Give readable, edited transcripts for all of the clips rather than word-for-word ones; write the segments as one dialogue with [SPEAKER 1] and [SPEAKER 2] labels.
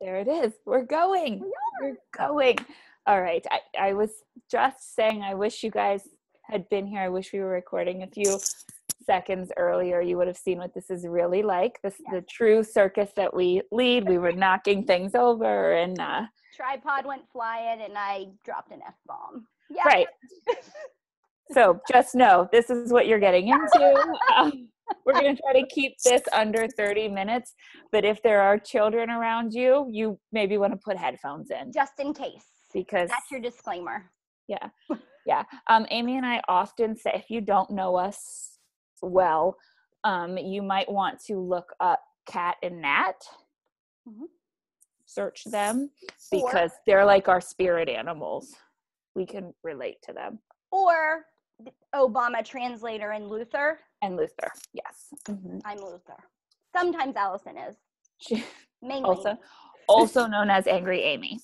[SPEAKER 1] There it is. We're going.
[SPEAKER 2] We
[SPEAKER 1] We're going. All right. I was just saying, I wish you guys had been here. I wish we were recording a few seconds earlier. You would have seen what this is really like. This is the true circus that we lead. We were knocking things over and
[SPEAKER 2] tripod went flying and I dropped an F-bomb. Yeah.
[SPEAKER 1] Right. So just know this is what you're getting into. We're going to try to keep this under 30 minutes, but if there are children around you, you maybe want to put headphones in.
[SPEAKER 2] Just in case.
[SPEAKER 1] Because
[SPEAKER 2] that's your disclaimer.
[SPEAKER 1] Yeah. Yeah. Amy and I often say, if you don't know us well, you might want to look up Cat and Nat. Mm-hmm. Search them because they're like our spirit animals. We can relate to them.
[SPEAKER 2] Or Obama translator and Luther.
[SPEAKER 1] And Luther, yes.
[SPEAKER 2] Mm-hmm. I'm Luther. Sometimes Allyson is. Mainly.
[SPEAKER 1] Also known as Angry Amy.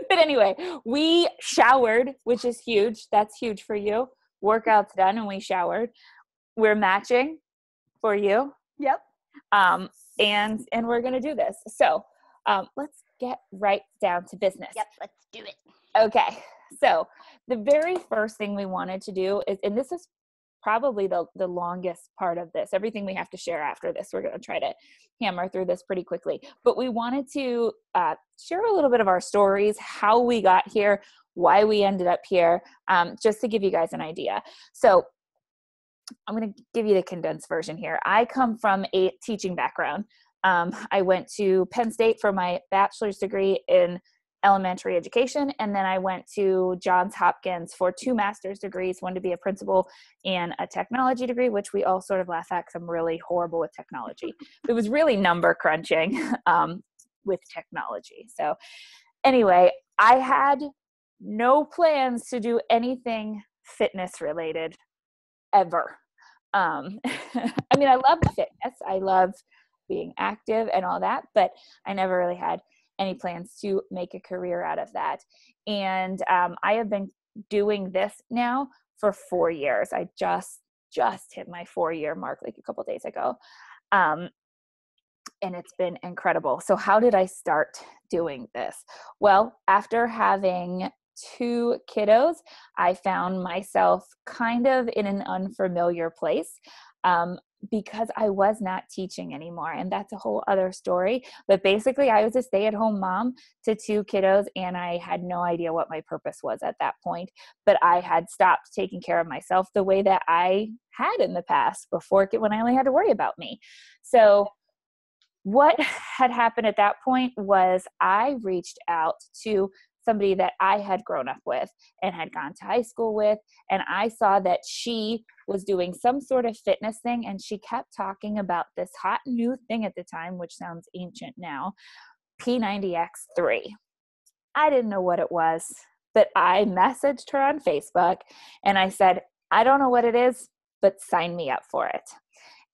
[SPEAKER 1] But anyway, we showered, which is huge. That's huge for you. Workout's done and we showered. We're matching for you.
[SPEAKER 2] Yep.
[SPEAKER 1] And we're going to do this. So let's get right down to business.
[SPEAKER 2] Yep, let's do it.
[SPEAKER 1] Okay. So the very first thing we wanted to do is, and this is probably the longest part of this, everything we have to share after this, we're going to try to hammer through this pretty quickly, but we wanted to share a little bit of our stories, how we got here, why we ended up here, just to give you guys an idea. So I'm going to give you the condensed version here. I come from a teaching background. I went to Penn State for my bachelor's degree in elementary education, and then I went to Johns Hopkins for 2 master's degrees, one to be a principal and a technology degree, which we all sort of laugh at because I'm really horrible with technology. It was really number crunching with technology. So anyway, I had no plans to do anything fitness related ever. I mean, I love fitness. I love being active and all that, but I never really had any plans to make a career out of that. And I have been doing this now for 4 years. I just hit my 4-year mark like a couple days ago. And it's been incredible. So how did I start doing this? Well, after having 2 kiddos, I found myself kind of in an unfamiliar place. Because I was not teaching anymore. And that's a whole other story. But basically, I was a stay-at-home mom to 2 kiddos, and I had no idea what my purpose was at that point. But I had stopped taking care of myself the way that I had in the past before, when I only had to worry about me. So what had happened at that point was I reached out to somebody that I had grown up with and had gone to high school with. And I saw that she was doing some sort of fitness thing. And she kept talking about this hot new thing at the time, which sounds ancient now, P90X3. I didn't know what it was, but I messaged her on Facebook and I said, I don't know what it is, but sign me up for it.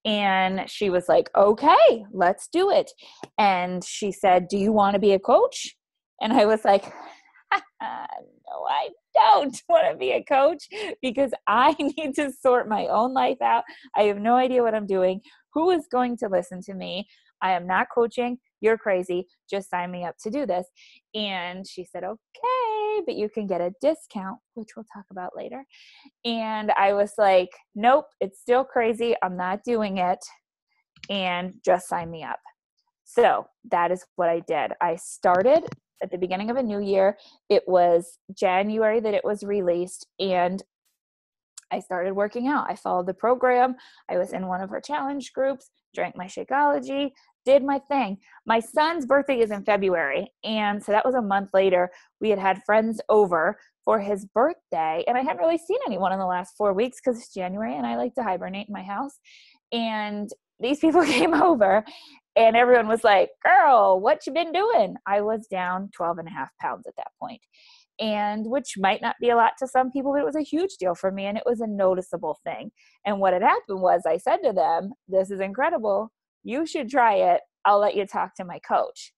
[SPEAKER 1] And she was like, okay, let's do it. And she said, do you want to be a coach? And I was like, no, I don't want to be a coach because I need to sort my own life out. I have no idea what I'm doing. Who is going to listen to me? I am not coaching. You're crazy. Just sign me up to do this. And she said, okay, but you can get a discount, which we'll talk about later. And I was like, nope, it's still crazy. I'm not doing it. And just sign me up. So that is what I did. I started at the beginning of a new year. It was January that it was released, and I started working out. I followed the program. I was in one of her challenge groups, drank my Shakeology, did my thing. My son's birthday is in February, and so that was a month later. We had friends over for his birthday, and I hadn't really seen anyone in the last 4 weeks because it's January, and I like to hibernate in my house. And these people came over, and everyone was like, girl, what you been doing? I was down 12 and a half pounds at that point. And which might not be a lot to some people, but it was a huge deal for me. And it was a noticeable thing. And what had happened was I said to them, this is incredible. You should try it. I'll let you talk to my coach.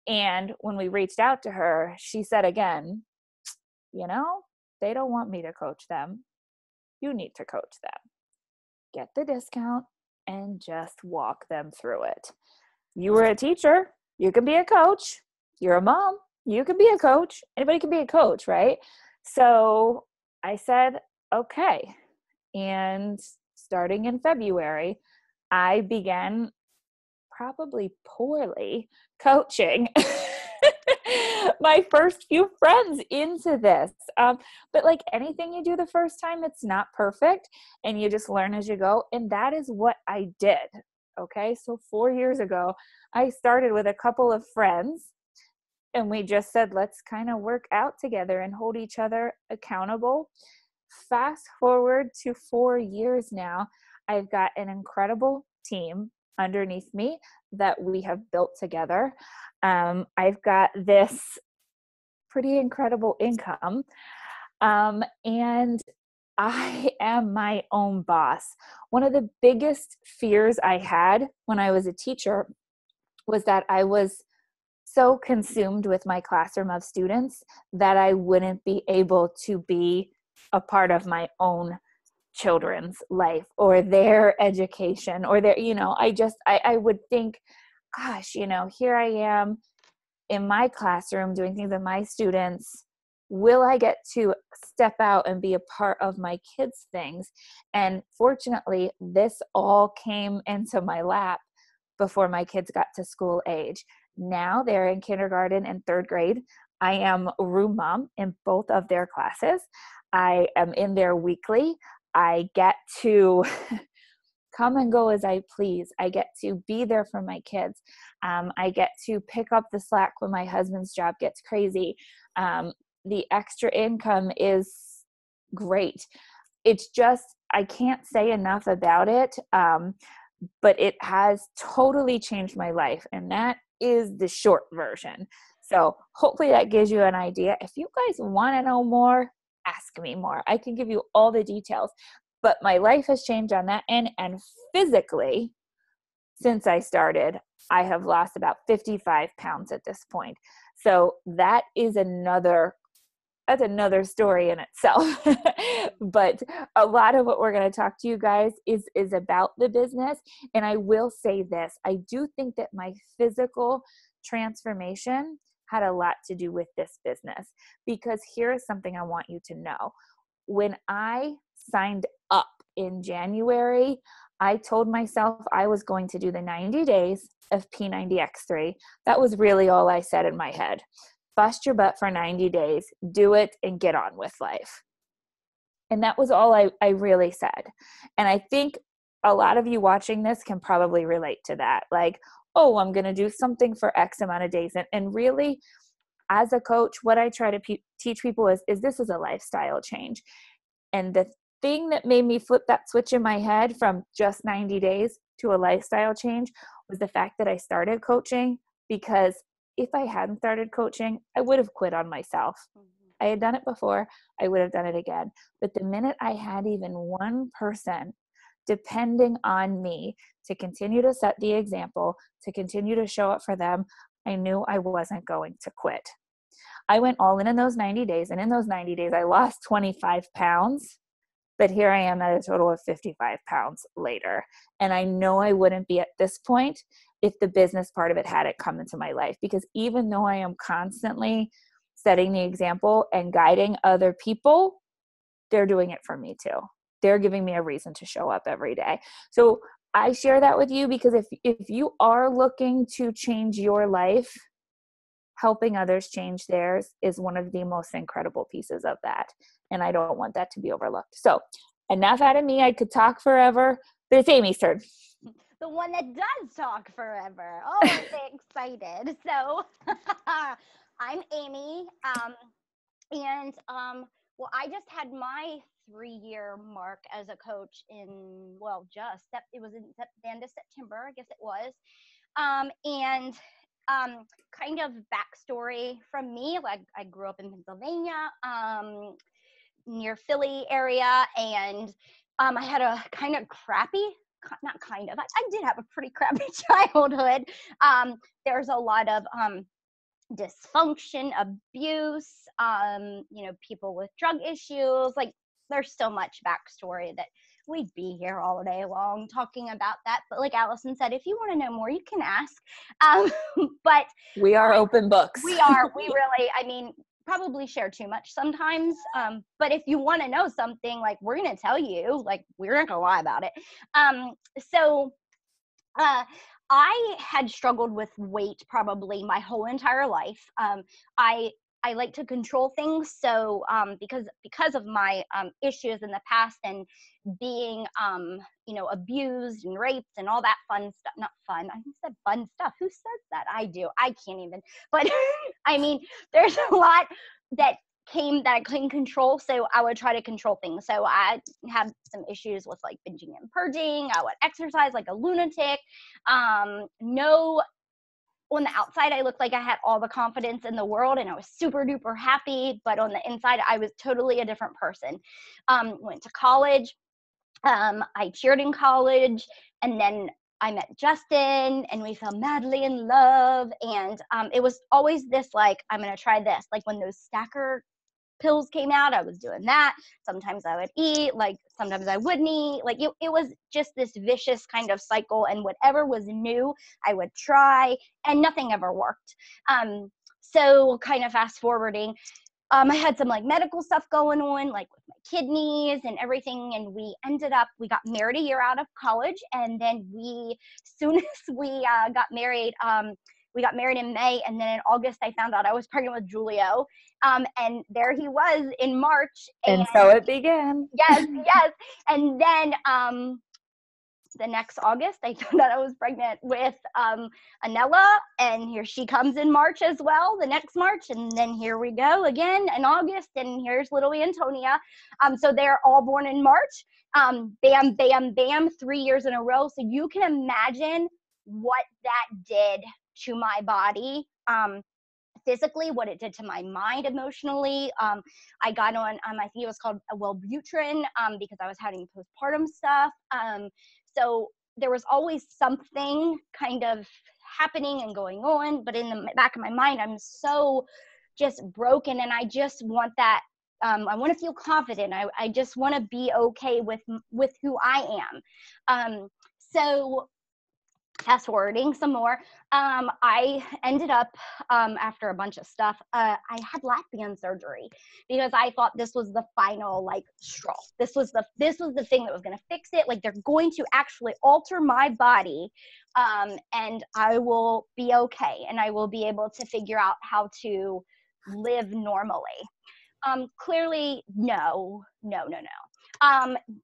[SPEAKER 1] And when we reached out to her, she said again, you know, they don't want me to coach them. You need to coach them. Get the discount and just walk them through it. you were a teacher, you can be a coach. You're a mom, you can be a coach. Anybody can be a coach, right? So I said, okay. And starting in February, I began, probably poorly, coaching my first few friends into this. But like anything you do the first time, it's not perfect, and you just learn as you go. And that is what I did. Okay. So 4 years ago, I started with a couple of friends, and we just said, let's kind of work out together and hold each other accountable. Fast forward to 4 years now, I've got an incredible team underneath me that we have built together. I've got this pretty incredible income. And I am my own boss. One of the biggest fears I had when I was a teacher was that I was so consumed with my classroom of students that I wouldn't be able to be a part of my own children's life or their education or their, I would think, gosh, here I am in my classroom doing things with my students. Will I get to step out and be a part of my kids' things? And fortunately, this all came into my lap before my kids got to school age. Now they're in kindergarten and third grade. I am room mom in both of their classes. I am in there weekly. I get to come and go as I please. I get to be there for my kids. I get to pick up the slack when my husband's job gets crazy. The extra income is great. It's just, I can't say enough about it, but it has totally changed my life. And that is the short version. So hopefully that gives you an idea. If you guys want to know more, ask me more. I can give you all the details. But my life has changed on that end. And physically, since I started, I have lost about 55 pounds at this point. So that is another story in itself. But a lot of what we're going to talk to you guys is about the business. And I will say this, I do think that my physical transformation had a lot to do with this business, because here is something I want you to know. When I signed up in January, I told myself I was going to do the 90 days of P90X3. That was really all I said in my head. Bust your butt for 90 days, do it, and get on with life. And that was all I really said. And I think a lot of you watching this can probably relate to that. Like, oh, I'm going to do something for X amount of days. And really, as a coach, what I try to teach people is this is a lifestyle change. And the thing that made me flip that switch in my head from just 90 days to a lifestyle change was the fact that I started coaching, because if I hadn't started coaching, I would have quit on myself. I had done it before. I would have done it again. But the minute I had even one person depending on me to continue to set the example, to continue to show up for them, I knew I wasn't going to quit. I went all in those 90 days. And in those 90 days, I lost 25 pounds. But here I am at a total of 55 pounds later. And I know I wouldn't be at this point if the business part of it hadn't come into my life. Because even though I am constantly setting the example and guiding other people, they're doing it for me too. They're giving me a reason to show up every day. So I share that with you because if you are looking to change your life, helping others change theirs is one of the most incredible pieces of that. And I don't want that to be overlooked. So enough out of me. I could talk forever, but it's Amy's turn.
[SPEAKER 2] The one that does talk forever. Oh, I'm so excited. So I'm Amy. Well, I just had my 3-year mark as a coach it was in the end of September, I guess it was. Kind of backstory from me, like I grew up in Pennsylvania, near Philly area, and I had a kind of crappy, I did have a pretty crappy childhood. There's a lot of dysfunction, abuse, people with drug issues. Like there's so much backstory that we'd be here all day long talking about that. But like Allyson said, if you want to know more, you can ask. But
[SPEAKER 1] we are open books.
[SPEAKER 2] We really, I mean, probably share too much sometimes. But if you want to know something, like, we're going to tell you, like, we're not going to lie about it. So I had struggled with weight probably my whole entire life. I like to control things. So because of my issues in the past and being abused and raped and all that fun stuff. Not fun. I said fun stuff. Who says that? I do. I can't even. But I mean, there's a lot that I couldn't control, so I would try to control things. So I had some issues with like binging and purging. I would exercise like a lunatic. On the outside, I looked like I had all the confidence in the world and I was super duper happy, but on the inside, I was totally a different person. Went to college. I cheered in college, and then I met Justin and we fell madly in love. And it was always this, like, I'm going to try this. Like when those stacker pills came out, I was doing that. Sometimes I would eat, like sometimes I wouldn't eat. Like it was just this vicious kind of cycle, and whatever was new, I would try, and nothing ever worked. So kind of fast forwarding, I had some like medical stuff going on, like with my kidneys and everything. And we got married a year out of college. And then soon as we got married, we got married in May. And then in August, I found out I was pregnant with Julio. And there he was in March.
[SPEAKER 1] And so it began.
[SPEAKER 2] Yes. And then the next August, I found out I was pregnant with Anella, and here she comes in March as well, the next March, and then here we go again in August, and here's little Antonia. So they're all born in March. Bam, bam, bam, 3 years in a row. So you can imagine what that did to my body. Physically, what it did to my mind emotionally. I got on, I think it was called Wellbutrin, because I was having postpartum stuff. So there was always something kind of happening and going on, but in the back of my mind, I'm so just broken, and I just want that. I want to feel confident. I just want to be okay with who I am. So fast forwarding some more, I ended up, after a bunch of stuff, I had lap band surgery because I thought this was the final like straw. This was the thing that was going to fix it. Like, they're going to actually alter my body, and I will be okay, and I will be able to figure out how to live normally. Clearly, no.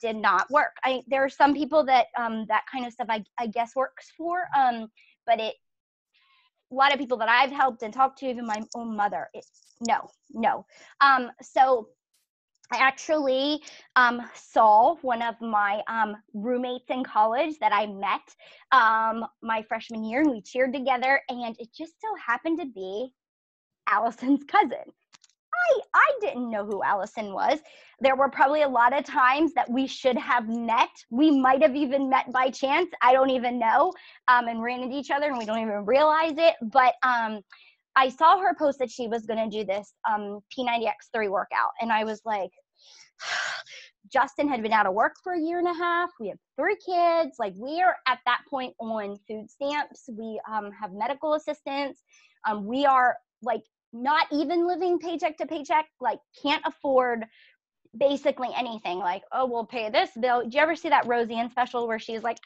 [SPEAKER 2] Did not work. There are some people that that kind of stuff I guess works for, but a lot of people that I've helped and talked to, even my own mother, no. So I actually saw one of my roommates in college that I met my freshman year, and we cheered together, and it just so happened to be Allyson's cousin. I didn't know who Allyson was. There were probably a lot of times that we should have met. We might have even met by chance. I don't even know, and ran into each other, and we don't even realize it. But I saw her post that she was going to do this P90X3 workout. And I was like, Justin had been out of work for a year and a half. We have 3 kids. Like, we are at that point on food stamps. We have medical assistance. We are like not even living paycheck to paycheck, like can't afford basically anything. Like, oh, we'll pay this bill. Do you ever see that Roseanne special where she's like,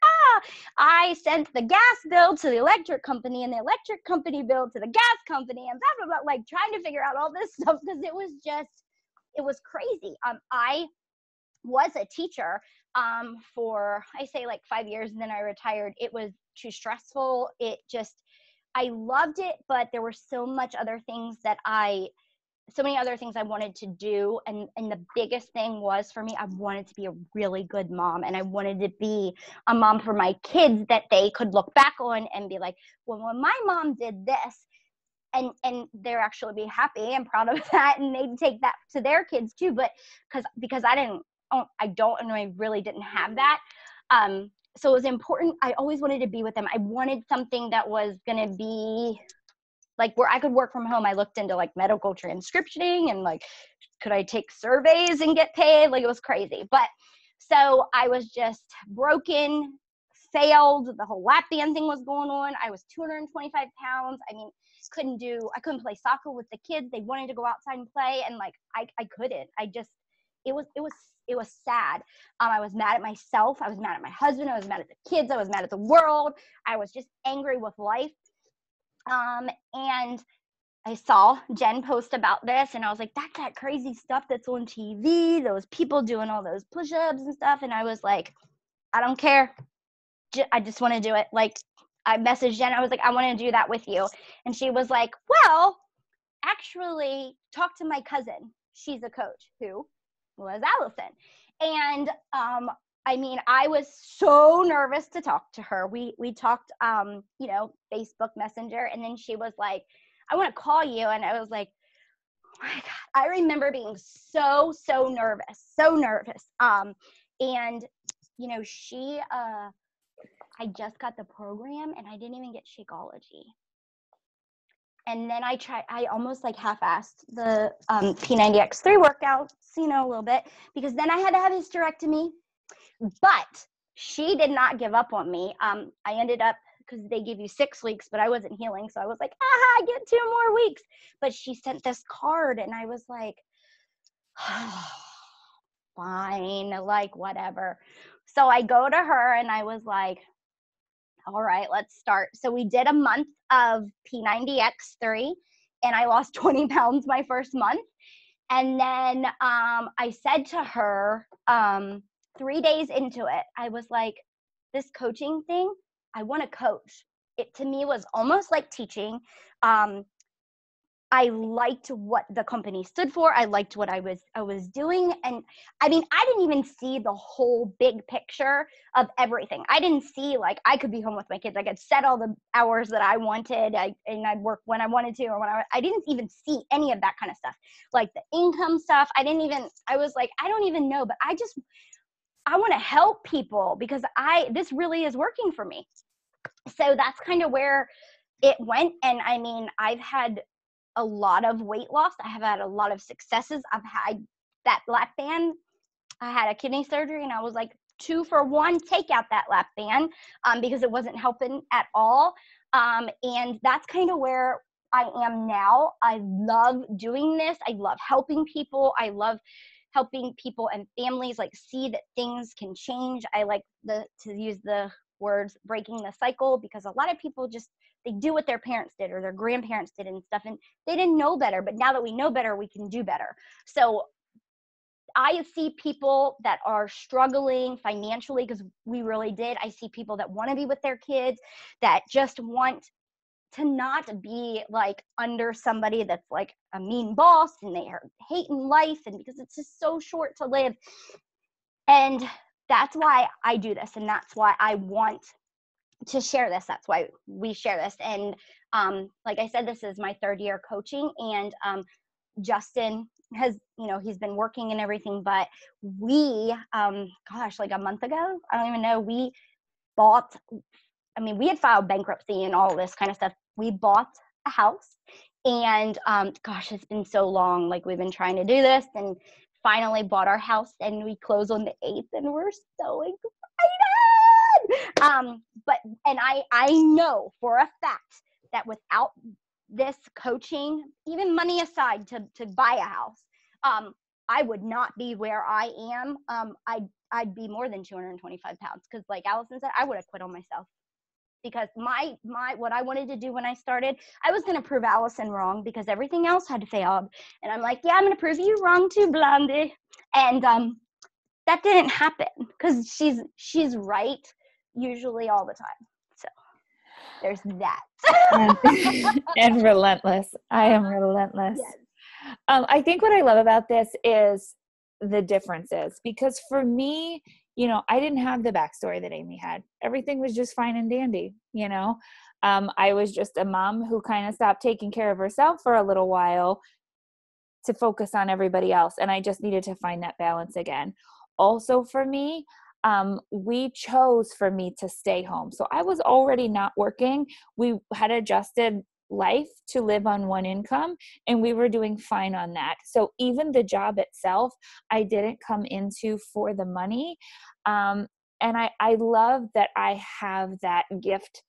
[SPEAKER 2] I sent the gas bill to the electric company and the electric company bill to the gas company and blah, blah, blah, like trying to figure out all this stuff because it was crazy. I was a teacher for, I say like 5 years, and then I retired. It was too stressful. I loved it, but there were so many other things I wanted to do. And the biggest thing was for me, I wanted to be a really good mom, and I wanted to be a mom for my kids that they could look back on and be like, well, when my mom did this, and they're actually be happy and proud of that. And they'd take that to their kids too. But because I really didn't have that. So it was important. I always wanted to be with them. I wanted something that was going to be like where I could work from home. I looked into like medical transcriptioning and like, could I take surveys and get paid? Like, it was crazy. But So I was just broken, failed. The whole lap band thing was going on. I was 225 pounds. I mean, I couldn't play soccer with the kids. They wanted to go outside and play. And like, I couldn't, it was sad. I was mad at myself. I was mad at my husband. I was mad at the kids. I was mad at the world. I was just angry with life. And I saw Jen post about this, and I was like, that's that crazy stuff that's on TV, those people doing all those push-ups and stuff. And I was like, I don't care. I just want to do it. Like, I messaged Jen. I was like, I want to do that with you. And she was like, well, actually, talk to my cousin. She's a coach. Who was Allyson. And I mean, I was so nervous to talk to her. We talked, Facebook Messenger, and then she was like, I want to call you. And I was like, oh my God. I remember being so nervous. And, I just got the program and I didn't even get Shakeology. And then I almost like half-assed the P90X3 workouts, a little bit, because then I had to have a hysterectomy. But she did not give up on me. I ended up, because they give you 6 weeks, but I wasn't healing. So I was like, I get 2 more weeks. But she sent this card and I was like, fine, like whatever. So I go to her and I was like, all right, let's start. So we did a month of P90X3 and I lost 20 pounds my first month. And then I said to her 3 days into it, I was like, this coaching thing, I want to coach. It to me was almost like teaching. I liked what the company stood for. I liked what I was doing. And I mean, I didn't even see the whole big picture of everything. I didn't see like I could be home with my kids. I could set all the hours that I wanted and I'd work when I wanted to, or I didn't even see any of that kind of stuff. Like the income stuff. I was like, I don't even know, but I want to help people because this really is working for me. So that's kind of where it went. And I mean, I've had a lot of weight loss. I have had a lot of successes. I've had that lap band. I had a kidney surgery and I was like 2 for 1, take out that lap band because it wasn't helping at all. And that's kind of where I am now. I love doing this. I love helping people. I love helping people and families like see that things can change. I like to use the words breaking the cycle, because a lot of people they do what their parents did or their grandparents did and stuff, and they didn't know better. But now that we know better, we can do better. So I see people that are struggling financially, because we really did. I see people that want to be with their kids, that just want to not be like under somebody that's like a mean boss and they are hating life, and because it's just so short to live. And that's why I do this, and that's why I want to share this. That's why we share this. And like I said, this is my 3rd year coaching, and Justin has, he's been working and everything, but we, like a month ago, I don't even know, we had filed bankruptcy and all this kind of stuff. We bought a house, and it's been so long. Like, we've been trying to do this, and finally bought our house, and we close on the 8th, and we're so excited. And I know for a fact that without this coaching, even money aside to buy a house, I would not be where I am. I'd be more than 225 pounds, because like Allyson said, I would have quit on myself, because my what I wanted to do when I started, I was going to prove Allyson wrong, because everything else had failed. And I'm like, yeah, I'm going to prove you wrong too, Blondie. And that didn't happen, because she's right usually all the time. So there's that.
[SPEAKER 1] And relentless. I am relentless.
[SPEAKER 2] Yes.
[SPEAKER 1] I think what I love about this is the differences, because for me, I didn't have the backstory that Amy had. Everything was just fine and dandy. I was just a mom who kind of stopped taking care of herself for a little while to focus on everybody else. And I just needed to find that balance again. Also for me, we chose for me to stay home. So I was already not working. We had adjusted life to live on one income, and we were doing fine on that. So even the job itself, I didn't come into for the money. And I love that I have that gift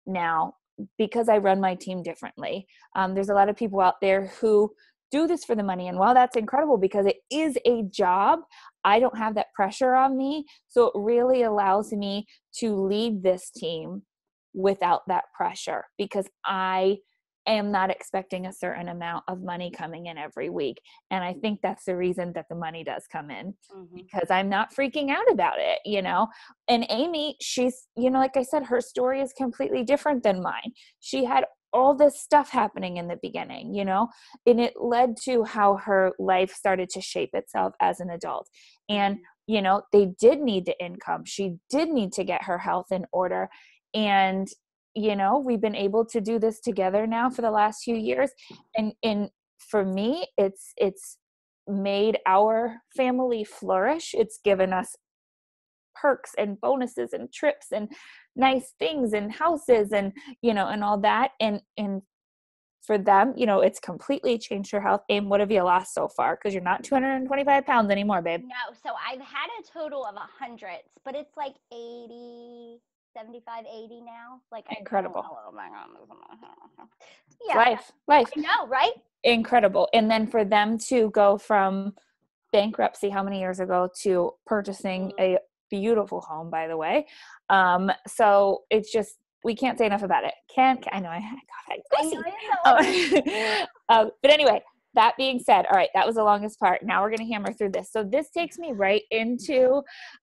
[SPEAKER 1] now because I run my team differently. There's a lot of people out there who do this for the money. And while that's incredible because it is a job, I don't have that pressure on me. So it really allows me to lead this team without that pressure because I am not expecting a certain amount of money coming in every week. And I think that's the reason that the money does come in because I'm not freaking out about it, you know? And Amy, she's, you know, like I said, her story is completely different than mine. She had all this stuff happening in the beginning, you know, and it led to how her life started to shape itself as an adult. And, you know, they did need the income. She did need to get her health in order. And, you know, we've been able to do this together now for the last few years. And for me, it's made our family flourish. It's given us perks and bonuses and trips and nice things and houses and, you know, and all that. And for them, you know, it's completely changed her health. And what have you lost so far? Because you're not 225 pounds anymore, babe.
[SPEAKER 2] No. So I've had a total of 100, but it's like 80, 75, 80 now. Like
[SPEAKER 1] incredible.
[SPEAKER 2] Oh my God.
[SPEAKER 1] Yeah. Life.
[SPEAKER 2] I know, right?
[SPEAKER 1] Incredible. And then for them to go from bankruptcy how many years ago to purchasing a beautiful home, by the way. So it's just, we can't say enough about it. I know, but anyway, that being said, all right, that was the longest part. Now we're going to hammer through this. So this takes me right into,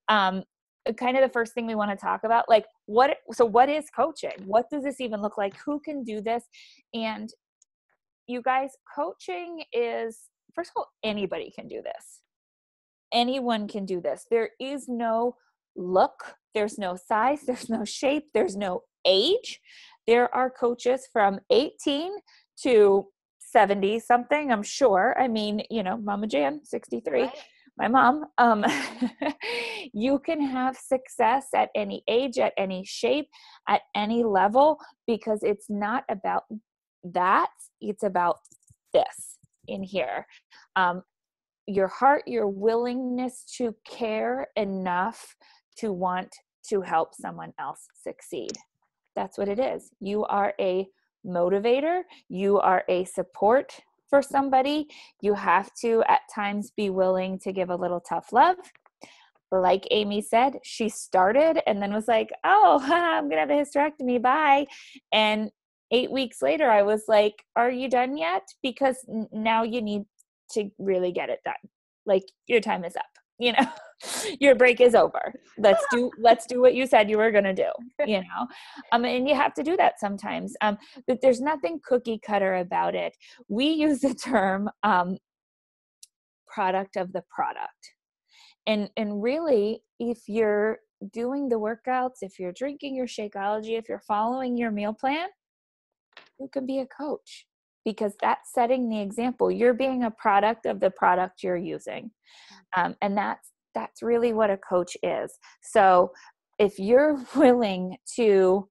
[SPEAKER 1] kind of the first thing we want to talk about, like what is coaching? What does this even look like? Who can do this? And you guys, coaching is, first of all, anybody can do this. Anyone can do this. There is no look, there's no size, there's no shape, there's no age. There are coaches from 18 to 70 something, I'm sure. I mean, you know, Mama Jan, 63, right. My mom, you can have success at any age, at any shape, at any level, because it's not about that. It's about this in here. Your heart, your willingness to care enough to want to help someone else succeed. That's what it is. You are a motivator. You are a support for somebody. You have to at times be willing to give a little tough love. Like Amy said, she started and then was like, oh, I'm going to have a hysterectomy. Bye. And 8 weeks later, I was like, are you done yet? Because now you need to really get it done. Like, your time is up, you know, your break is over. Let's do what you said you were going to do, you know? And you have to do that sometimes. But there's nothing cookie cutter about it. We use the term, product of the product. And really, if you're doing the workouts, if you're drinking your Shakeology, if you're following your meal plan, you can be a coach. Because that's setting the example. You're being a product of the product you're using. And that's really what a coach is. So if you're willing to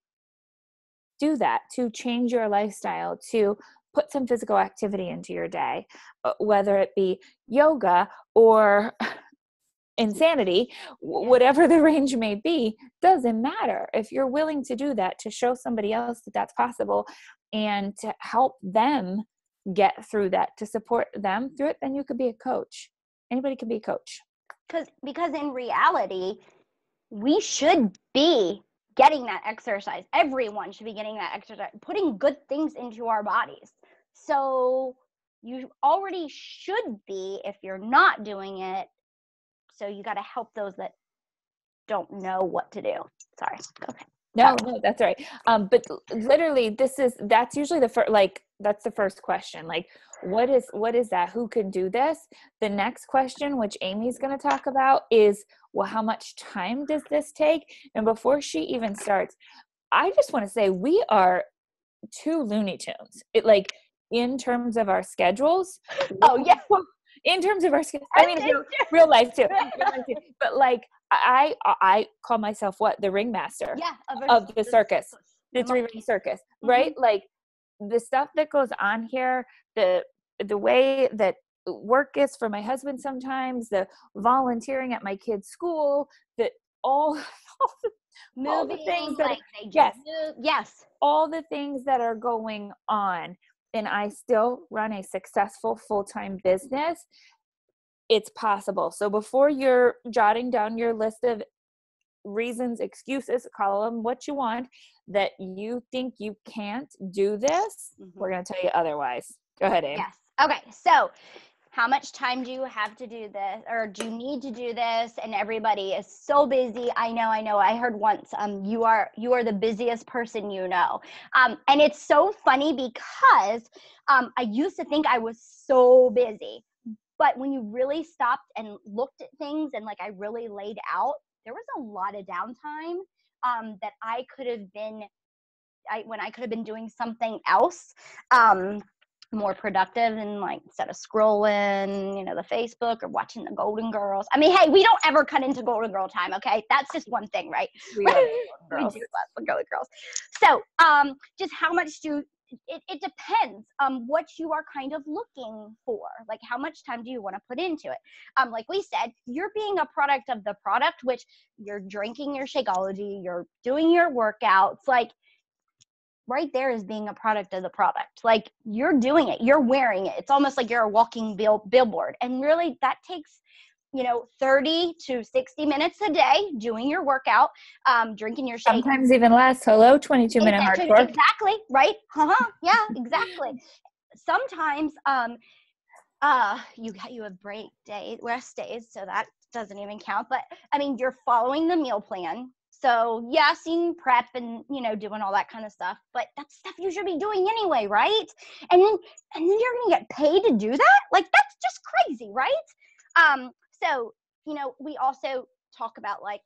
[SPEAKER 1] do that, to change your lifestyle, to put some physical activity into your day, whether it be yoga or insanity, whatever the range may be, doesn't matter. If you're willing to do that, to show somebody else that that's possible and to help them get through that, to support them through it, then you could be a coach. Anybody can be a coach.
[SPEAKER 2] Because in reality, we should be getting that exercise. Everyone should be getting that exercise, putting good things into our bodies. So you already should be, if you're not doing it. So you got to help those that don't know what to do. Sorry. Okay.
[SPEAKER 1] No, that's right. But literally that's usually that's the first question. Like, what is that? Who can do this? The next question, which Amy's going to talk about, is, well, how much time does this take? And before she even starts, I just want to say we are two Looney Tunes. In terms of our schedules.
[SPEAKER 2] Oh, yeah.
[SPEAKER 1] In terms of our schedule, I mean, real life too. But like, I call myself the ringmaster of the circus, the 3-ring circus, right? Like, the stuff that goes on here, the way that work is for my husband sometimes, the volunteering at my kids' school, that all, all the
[SPEAKER 2] Moving,
[SPEAKER 1] things that,
[SPEAKER 2] like they just
[SPEAKER 1] yes,
[SPEAKER 2] move. Yes.
[SPEAKER 1] all the things that are going on, and I still run a successful full-time business. It's possible. So before you're jotting down your list of reasons, excuses, call them what you want, that you think you can't do this, we're going to tell you otherwise. Go ahead, Abe.
[SPEAKER 2] Yes. Okay. So how much time do you have to do this, or do you need to do this? And everybody is so busy. I know. I heard once, you are the busiest person you know. And it's so funny because I used to think I was so busy. But when you really stopped and looked at things and like I really laid out, there was a lot of downtime that I could have been, when I could have been doing something else. More productive and like instead of scrolling, the Facebook or watching the Golden Girls. I mean, hey, we don't ever cut into Golden Girl time, okay? That's just one thing, right?
[SPEAKER 1] We love
[SPEAKER 2] We
[SPEAKER 1] girls.
[SPEAKER 2] do love the Golden Girls. So, just how much it depends what you are kind of looking for. Like how much time do you want to put into it? Like we said, you're being a product of the product, which you're drinking your Shakeology, you're doing your workouts, like right there is being a product of the product. Like you're doing it, you're wearing it. It's almost like you're a walking billboard. And really that takes, 30 to 60 minutes a day doing your workout, drinking your shake.
[SPEAKER 1] Sometimes even less. Hello, 22-minute hardcore.
[SPEAKER 2] Exactly, right? Yeah, exactly. Sometimes you have break days, rest days, so that doesn't even count. But I mean, you're following the meal plan. So yes, you prep and doing all that kind of stuff, but that's stuff you should be doing anyway, right? And then you're gonna get paid to do that? Like that's just crazy, right? So we also talk about like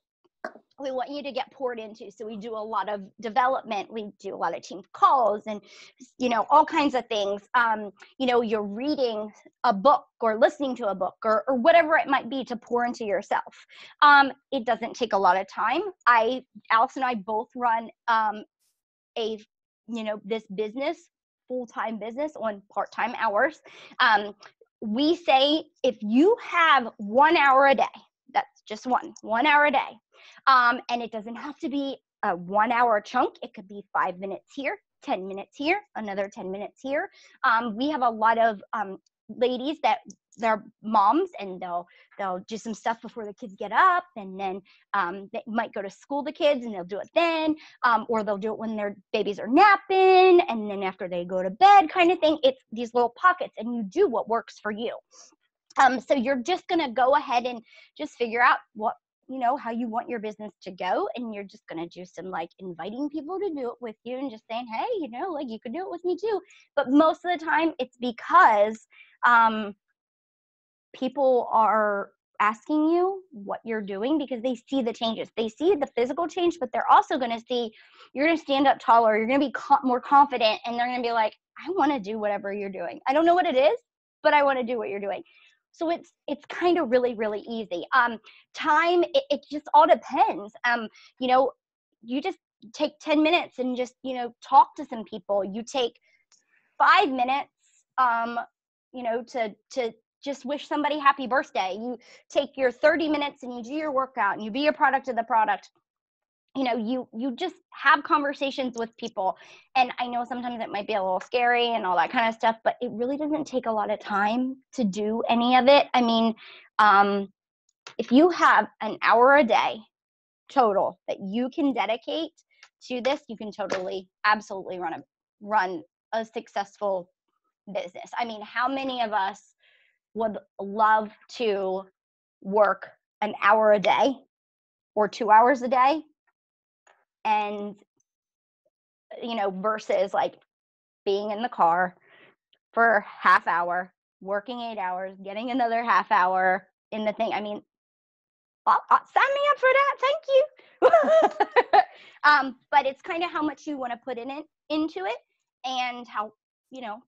[SPEAKER 2] we want you to get poured into. So we do a lot of development. We do a lot of team calls and, all kinds of things. You're reading a book or listening to a book or whatever it might be to pour into yourself. It doesn't take a lot of time. Allyson and I both run this business, full-time business on part-time hours. We say if you have 1 hour a day, that's just 1 hour a day. And it doesn't have to be a 1 hour chunk. It could be 5 minutes here, 10 minutes here, another 10 minutes here. We have a lot of ladies that they're moms and they'll do some stuff before the kids get up, and then they might go to school, the kids, and they'll do it then, or they'll do it when their babies are napping, and then after they go to bed kind of thing. It's these little pockets, and you do what works for you. So you're just going to go ahead and just figure out what, how you want your business to go. And you're just going to do some like inviting people to do it with you and just saying, hey, like you could do it with me too. But most of the time it's because people are asking you what you're doing because they see the changes. They see the physical change, but they're also going to see you're going to stand up taller. You're going to be more confident, and they're going to be like, I want to do whatever you're doing. I don't know what it is, but I want to do what you're doing. So it's kind of really, really easy. Time, it just all depends. You just take 10 minutes and just, talk to some people. You take 5 minutes, to just wish somebody happy birthday. You take your 30 minutes and you do your workout and you be a product of the product. You just have conversations with people. And I know sometimes it might be a little scary and all that kind of stuff, but it really doesn't take a lot of time to do any of it. I mean, if you have an hour a day total that you can dedicate to this, you can totally, absolutely run a successful business. I mean, how many of us would love to work an hour a day or 2 hours a day? And, versus like being in the car for half hour, working 8 hours, getting another half hour in the thing. I mean, I'll sign me up for that. Thank you. But it's kind of how much you want to put into it and how,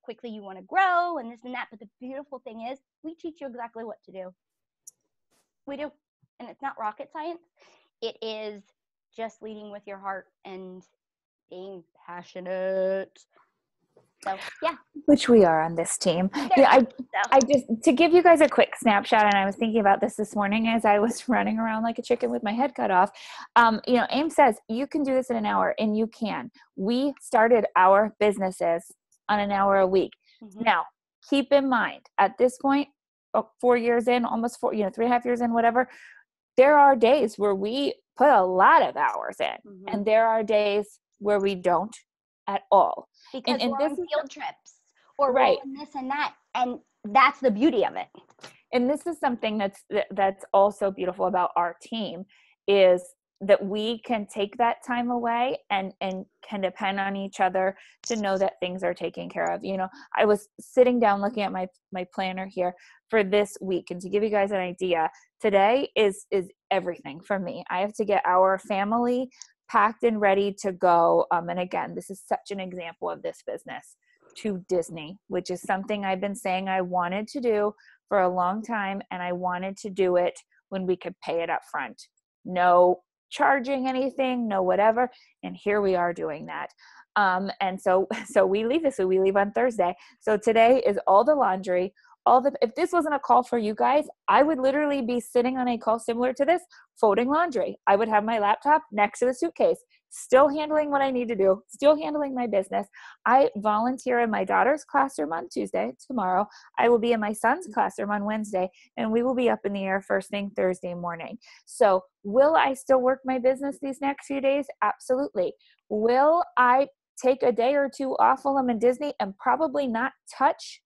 [SPEAKER 2] quickly you want to grow and this and that. But the beautiful thing is we teach you exactly what to do. We do. And it's not rocket science. It is just leading with your heart and being passionate. So yeah,
[SPEAKER 1] Which we are on this team.
[SPEAKER 2] very
[SPEAKER 1] Yeah,
[SPEAKER 2] much so.
[SPEAKER 1] I just, to give you guys a quick snapshot, and I was thinking about this morning as I was running around like a chicken with my head cut off. AIM says you can do this in an hour, and you can. We started our businesses on an hour a week.
[SPEAKER 2] Mm-hmm.
[SPEAKER 1] Now, keep in mind, at this point, 4 years in, almost 4, 3.5 years in, whatever, there are days where we put a lot of hours in,
[SPEAKER 2] Mm-hmm.
[SPEAKER 1] and there are days where we don't at all.
[SPEAKER 2] Because
[SPEAKER 1] and
[SPEAKER 2] we're
[SPEAKER 1] this
[SPEAKER 2] on
[SPEAKER 1] is
[SPEAKER 2] field trips, or
[SPEAKER 1] right.
[SPEAKER 2] we're on this and that, and that's the beauty of it.
[SPEAKER 1] And this is something that's also beautiful about our team, is that we can take that time away and can depend on each other to know that things are taken care of. I was sitting down looking at my planner here for this week, and to give you guys an idea, today is everything for me. I have to get our family packed and ready to go. And again, this is such an example of this business, to Disney, which is something I've been saying I wanted to do for a long time. And I wanted to do it when we could pay it up front. No charging anything, no whatever. And here we are doing that. And so we leave this, so we leave on Thursday. So today is all the laundry, if this wasn't a call for you guys, I would literally be sitting on a call similar to this, folding laundry. I would have my laptop next to the suitcase, still handling what I need to do, still handling my business. I volunteer in my daughter's classroom on Tuesday, tomorrow. I will be in my son's classroom on Wednesday, and we will be up in the air first thing Thursday morning. So will I still work my business these next few days? Absolutely. Will I take a day or two off while I'm in Disney and probably not touch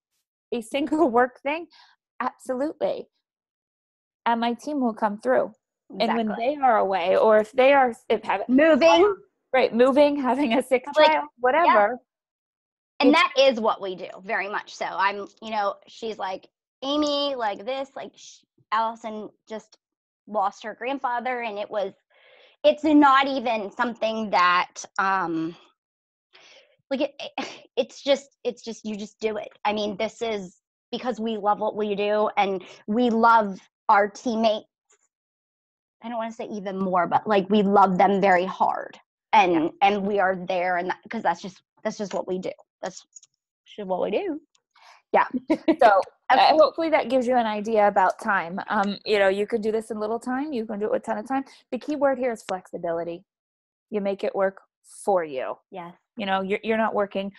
[SPEAKER 1] a single work thing? Absolutely. And my team will come through.
[SPEAKER 2] Exactly.
[SPEAKER 1] And when they are away, or if moving, having a sick child, whatever.
[SPEAKER 2] Yeah. And that is what we do, very much so. She's like, Amy, like this, like Allyson just lost her grandfather, and it's not even something that it's just you just do it. I mean, this is because we love what we do, and we love our teammates. I don't want to say even more, but like we love them very hard, and we are there, and because that's just what we do. That's just what we do.
[SPEAKER 1] Yeah. So hopefully that gives you an idea about time. You could do this in little time. You can do it with a ton of time. The key word here is flexibility. You make it work for you.
[SPEAKER 2] Yes.
[SPEAKER 1] You're not working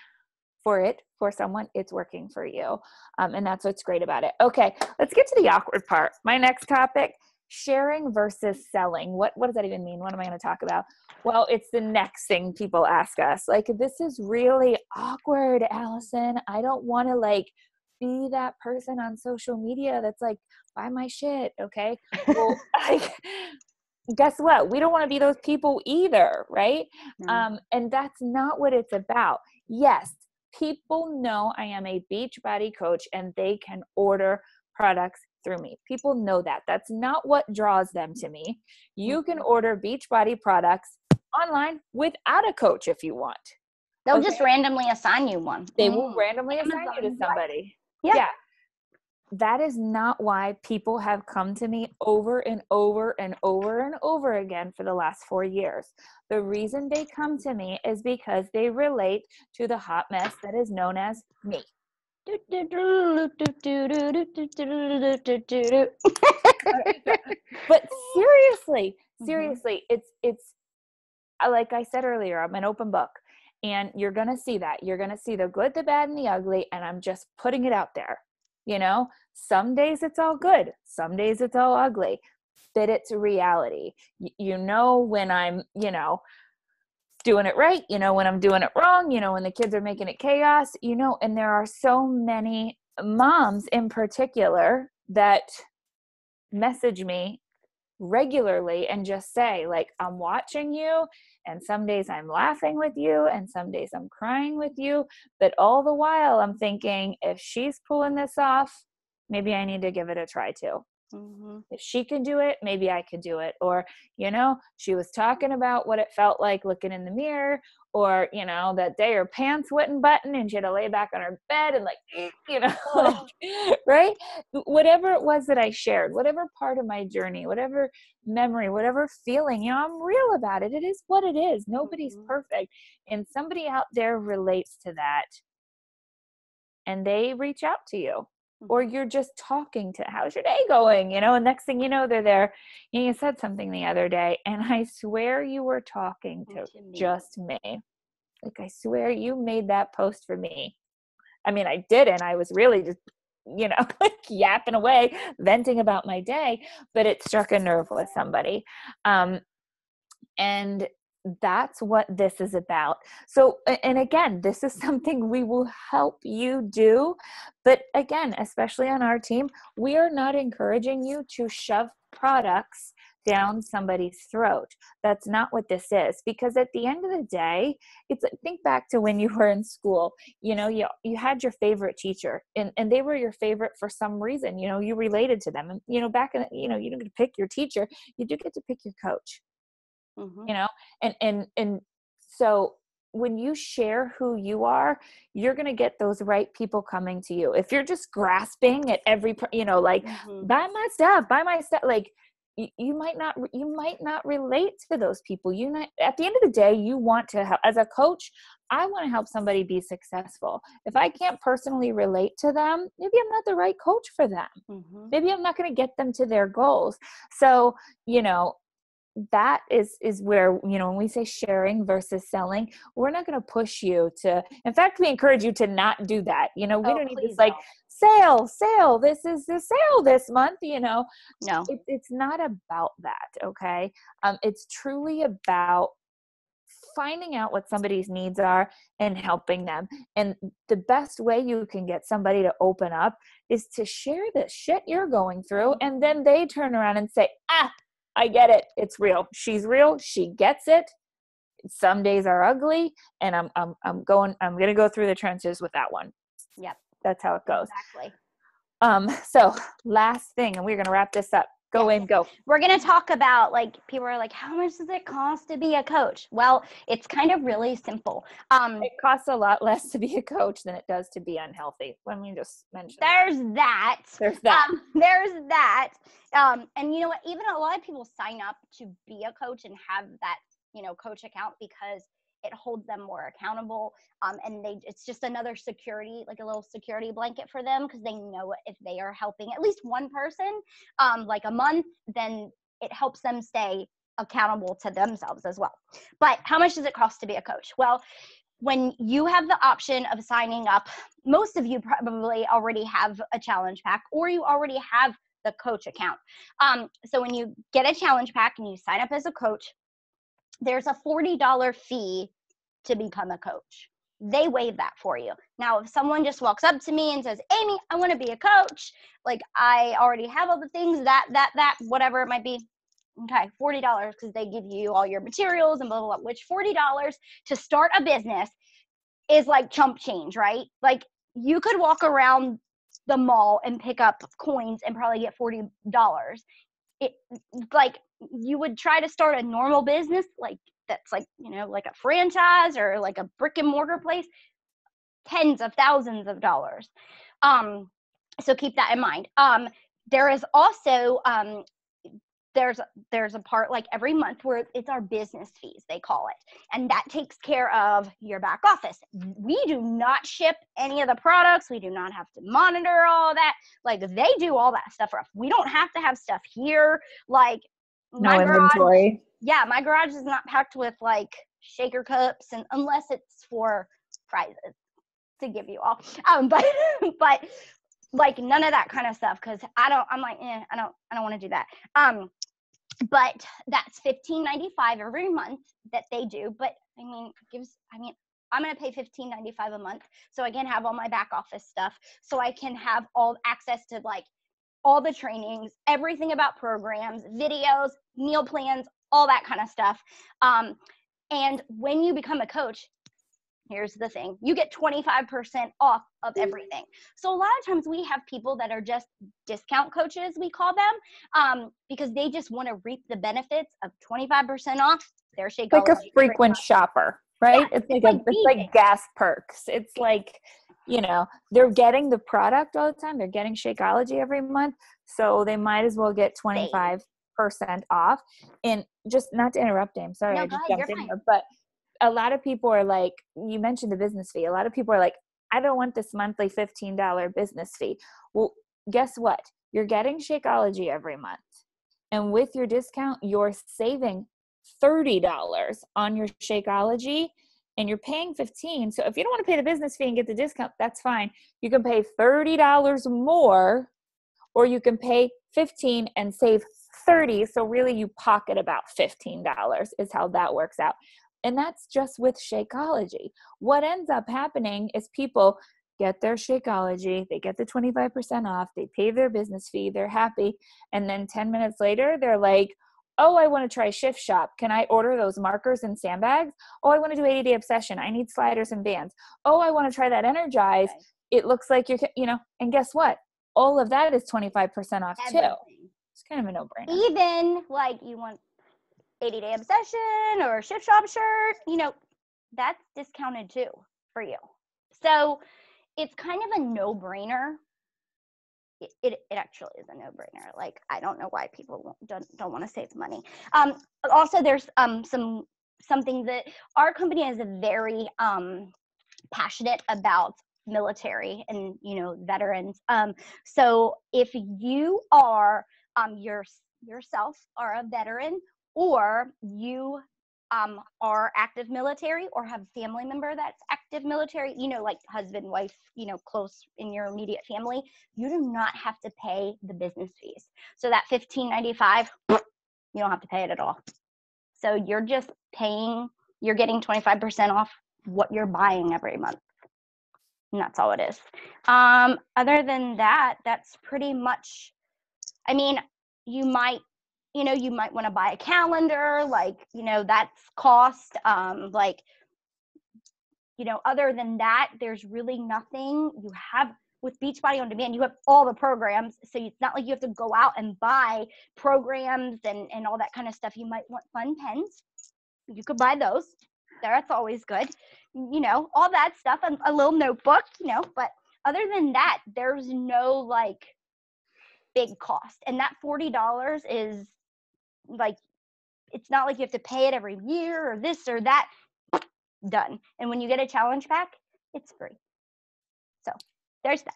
[SPEAKER 1] for someone, it's working for you. And that's what's great about it. Okay, let's get to the awkward part. My next topic, sharing versus selling. What does that even mean? What am I going to talk about? Well, it's the next thing people ask us. Like, this is really awkward, Allyson. I don't want to be that person on social media that's like, buy my shit. Okay. Well, guess what? We don't want to be those people either. Right.
[SPEAKER 2] No.
[SPEAKER 1] And that's not what it's about. Yes. People know I am a Beachbody coach, and they can order products through me. People know that. That's not what draws them to me. You can order Beachbody products online without a coach if you want.
[SPEAKER 2] They'll just randomly assign you one.
[SPEAKER 1] They will randomly assign you to somebody. Yeah. That is not why people have come to me over and over and over and over again for the last 4 years. The reason they come to me is because they relate to the hot mess that is known as me. But seriously, it's like I said earlier, I'm an open book, and you're going to see that. You're going to see the good, the bad, and the ugly, and I'm just putting it out there. Some days it's all good. Some days it's all ugly. Fit it to reality. When I'm, doing it right, when I'm doing it wrong, when the kids are making it chaos, and there are so many moms in particular that message me regularly and just say, like, I'm watching you, and some days I'm laughing with you, and some days I'm crying with you, but all the while I'm thinking, if she's pulling this off, maybe I need to give it a try too. If she can do it, maybe I could do it. Or, she was talking about what it felt like looking in the mirror, or, that day her pants wouldn't button and she had to lay back on her bed and right? Whatever it was that I shared, whatever part of my journey, whatever memory, whatever feeling, I'm real about it. It is what it is. Nobody's perfect. And somebody out there relates to that. and they reach out to you, or you're just talking to, how's your day going? And next thing you know, they're there. You said something the other day, and I swear you were talking to just me. Like, I swear you made that post for me. I mean, I didn't. I was really just, like yapping away, venting about my day, but it struck a nerve with somebody. And that's what this is about. So, and again, this is something we will help you do. But again, especially on our team, we are not encouraging you to shove products down somebody's throat. That's not what this is. Because at the end of the day, it's like, think back to when you were in school. You had your favorite teacher, and they were your favorite for some reason. You related to them. And back in, you don't get to pick your teacher. You do get to pick your coach. And so when you share who you are, you're going to get those right people coming to you. If you're just grasping at every, buy my stuff, like you might not relate to those people. At the end of the day, you want to help. As a coach, I want to help somebody be successful. If I can't personally relate to them, maybe I'm not the right coach for them. Maybe I'm not going to get them to their goals. So, that is where, when we say sharing versus selling, we're not going to push you to, in fact, we encourage you to not do that. We don't need this like sale. This is the sale this month, No, it's not about that. Okay. It's truly about finding out what somebody's needs are and helping them. And the best way you can get somebody to open up is to share the shit you're going through. And then they turn around and say, I get it. It's real. She's real. She gets it. Some days are ugly, and I'm going to go through the trenches with that one.
[SPEAKER 2] Yep.
[SPEAKER 1] That's how it goes.
[SPEAKER 2] Exactly.
[SPEAKER 1] So last thing, and we're going to wrap this up. Go.
[SPEAKER 2] We're going to talk about, people are like, how much does it cost to be a coach? Well, it's kind of really simple.
[SPEAKER 1] It costs a lot less to be a coach than it does to be unhealthy. Let me just mention
[SPEAKER 2] There's that.
[SPEAKER 1] There's that.
[SPEAKER 2] And you know what? Even a lot of people sign up to be a coach and have that, coach account because it holds them more accountable. And it's just another security, like a little security blanket for them, because they know if they are helping at least one person, like a month, then it helps them stay accountable to themselves as well. But how much does it cost to be a coach? Well, when you have the option of signing up, most of you probably already have a challenge pack, or you already have the coach account. So when you get a challenge pack and you sign up as a coach, there's a $40 fee to become a coach. They waive that for you. Now, if someone just walks up to me and says, Amy, I want to be a coach, like I already have all the things that, whatever it might be. Okay, $40, because they give you all your materials and blah, blah, blah, which $40 to start a business is like chump change, right? Like you could walk around the mall and pick up coins and probably get $40. Like you would try to start a normal business, like that's like, like a franchise or like a brick and mortar place, tens of thousands of dollars. So keep that in mind. There is also, there's a part like every month where it's our business fees, they call it. And that takes care of your back office. We do not ship any of the products. We do not have to monitor all that. Like they do all that stuff for us. We don't have to have stuff here. Like
[SPEAKER 1] no inventory.
[SPEAKER 2] My garage is not packed with like shaker cups, and unless it's for prizes to give you all. But like none of that kind of stuff, because I don't want to do that. But that's $15.95 every month that they do. But I'm going to pay $15.95 a month so I can have all my back office stuff, so I can have all access to like all the trainings, everything about programs, videos, meal plans, all that kind of stuff. And when you become a coach, here's the thing, you get 25% off of everything. So a lot of times we have people that are just discount coaches, we call them, because they just want to reap the benefits of 25% off their Shakeology.
[SPEAKER 1] Like a frequent shopper, right? Yeah, it's like gas perks. It's like, they're getting the product all the time. They're getting Shakeology every month. So they might as well get 25% off. And just not to interrupt, I'm sorry, I just jumped in here, but a lot of people are like, you mentioned the business fee. A lot of people are like, I don't want this monthly $15 business fee. Well, guess what? You're getting Shakeology every month. And with your discount, you're saving $30 on your Shakeology and you're paying $15. So if you don't want to pay the business fee and get the discount, that's fine. You can pay $30 more, or you can pay $15 and save $30. So really you pocket about $15 is how that works out. And that's just with Shakeology. What ends up happening is people get their Shakeology, they get the 25% off, they pay their business fee, they're happy. And then 10 minutes later, they're like, oh, I want to try Shift Shop. Can I order those markers and sandbags? Oh, I want to do 80-day obsession. I need sliders and bands. Oh, I want to try that Energize.
[SPEAKER 2] Okay.
[SPEAKER 1] It looks like you're, and guess what? All of that is 25% off too. It's kind of a no-brainer.
[SPEAKER 2] Even like you want 80-day obsession or Shift Shop shirt, that's discounted too for you. So it's kind of a no-brainer. It actually is a no-brainer. Like, I don't know why people don't want to save money. Also, there's something that our company is very passionate about military and veterans. So if you are yourself are a veteran, or you are active military or have a family member that's active military, like husband, wife, close in your immediate family, you do not have to pay the business fees. So that $15.95, you don't have to pay it at all. So you're just paying, you're getting 25% off what you're buying every month. And that's all it is. Other than that, that's pretty much, you might want to buy a calendar, that's cost. Other than that, there's really nothing you have with Beachbody On Demand. You have all the programs. So it's not like you have to go out and buy programs and all that kind of stuff. You might want fun pens. You could buy those. That's always good. All that stuff, and a little notebook, but other than that, there's no big cost. And that $40 is it's not like you have to pay it every year or this or that. Done. And when you get a challenge pack, it's free. So there's that.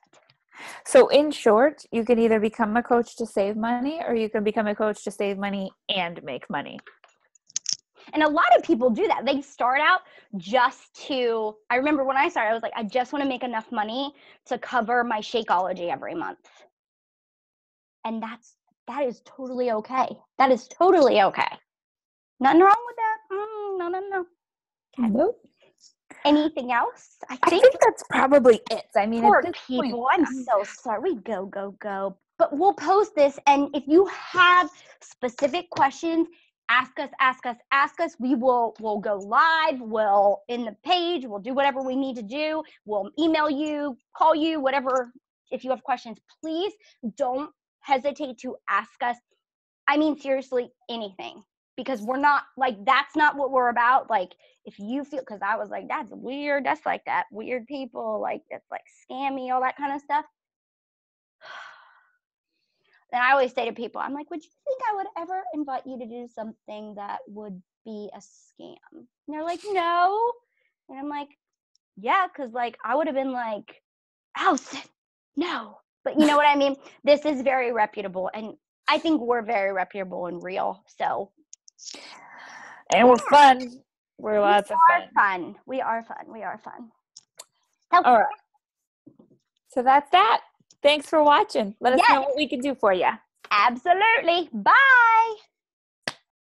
[SPEAKER 1] So in short, you can either become a coach to save money, or you can become a coach to save money and make money.
[SPEAKER 2] And a lot of people do that. They start out I remember when I started, I was like, I just want to make enough money to cover my Shakeology every month. And that is totally okay. That is totally okay. Nothing wrong with that. No. Okay.
[SPEAKER 1] Nope.
[SPEAKER 2] Anything else?
[SPEAKER 1] I think that's probably it.
[SPEAKER 2] Poor people. I'm so sorry. We go. But we'll post this. And if you have specific questions, ask us. We'll go live. We'll in the page. We'll do whatever we need to do. We'll email you, call you, whatever. If you have questions, please don't hesitate to ask us. Seriously, anything. Because we're not that's not what we're about. If you feel, because I was like, that's weird. That's that weird people. That's scammy, all that kind of stuff. And I always say to people, I'm like, would you think I would ever invite you to do something that would be a scam? And they're like, no. And I'm like, yeah, because I would have been like, Allyson, no. But you know what I mean? This is very reputable. And I think we're very reputable and real. So.
[SPEAKER 1] And we're fun. We're lots of fun.
[SPEAKER 2] We are fun.
[SPEAKER 1] All right. So that's that. Thanks for watching. Let us know what we can do for you.
[SPEAKER 2] Absolutely. Bye.